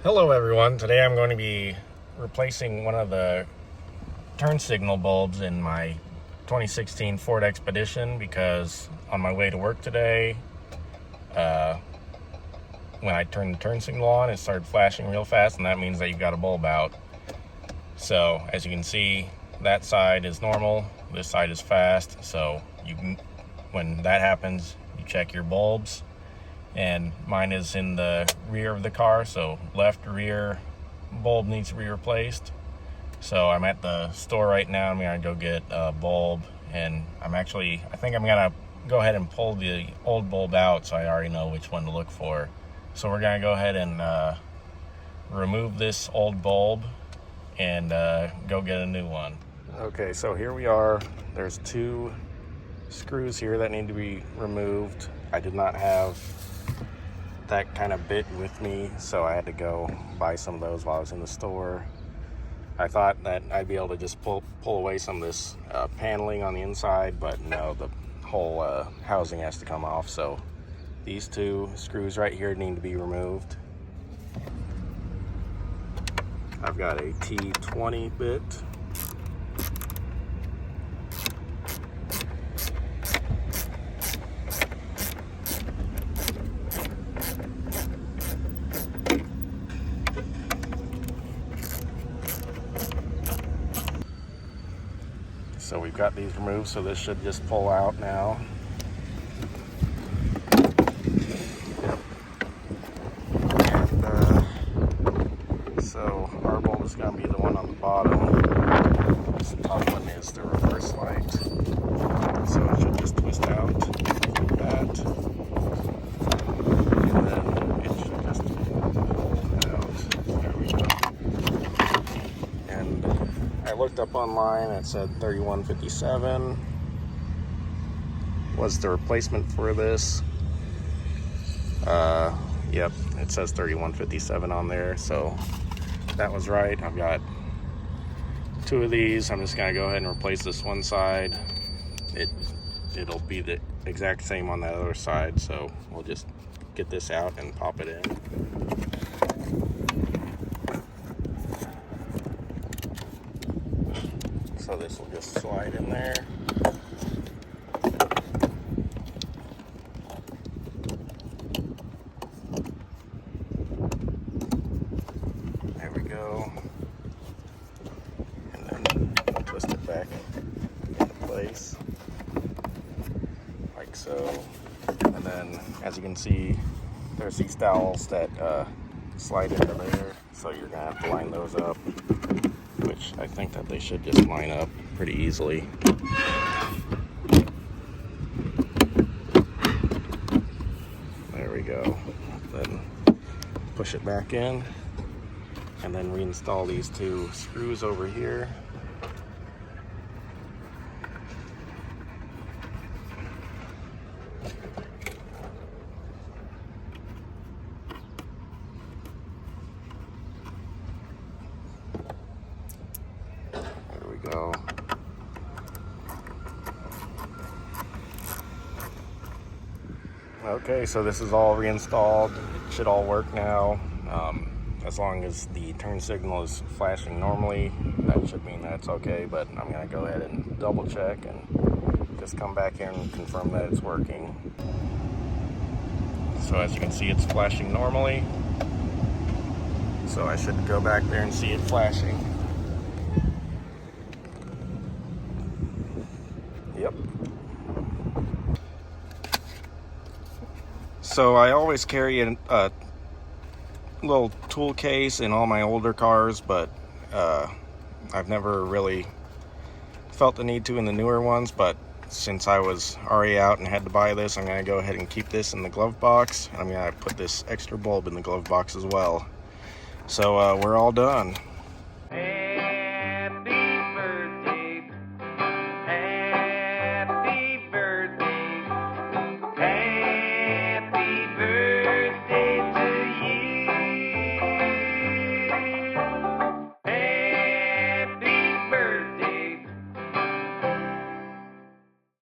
Hello everyone, today I'm going to be replacing one of the turn signal bulbs in my 2016 Ford Expedition because on my way to work today, when I turned the turn signal on, it started flashing real fast, and that means that you've got a bulb out. So as you can see, that side is normal, this side is fast, so when that happens, you check your bulbs. And mine is in the rear of the car, so left rear bulb needs to be replaced. So I'm at the store right now. I'm gonna go get a bulb, and I think I'm gonna go ahead and pull the old bulb out so I already know which one to look for. So we're gonna go ahead and remove this old bulb and go get a new one. Okay, so here we are. There's two screws here that need to be removed. I did not have that kind of bit with me, so I had to go buy some of those while I was in the store. I thought that I'd be able to just pull away some of this paneling on the inside, but no, the whole housing has to come off. So these two screws right here need to be removed. I've got a T20 bit. So we've got these removed, so this should just pull out now. Yep. And so our bulb is going to be the one on the bottom. This top one is the reverse light. So it should just twist out like that. And then it should just pull out. There we go. And I looked up online, it said 3157 was the replacement for this. Yep, it says 3157 on there, so that was right. I've got two of these. I'm just gonna go ahead and replace this one side. It'll be the exact same on that other side, so we'll just get this out and pop it in. So this will just slide in there. There we go. And then twist it back into place, like so. And then, as you can see, there's these dowels that slide into there, so you're gonna have to line those up, which I think that they should just line up pretty easily. There we go. Then push it back in, and then reinstall these two screws over here. Go. Okay, so this is all reinstalled. It should all work now. As long as the turn signal is flashing normally, that should mean that's okay, but I'm gonna go ahead and double check and just come back here and confirm that it's working. So as you can see, it's flashing normally. So I should go back there and see it flashing. Yep. So I always carry a little tool case in all my older cars, but I've never really felt the need to in the newer ones. But since I was already out and had to buy this, I'm going to go ahead and keep this in the glove box. I'm going to put this extra bulb in the glove box as well. So we're all done.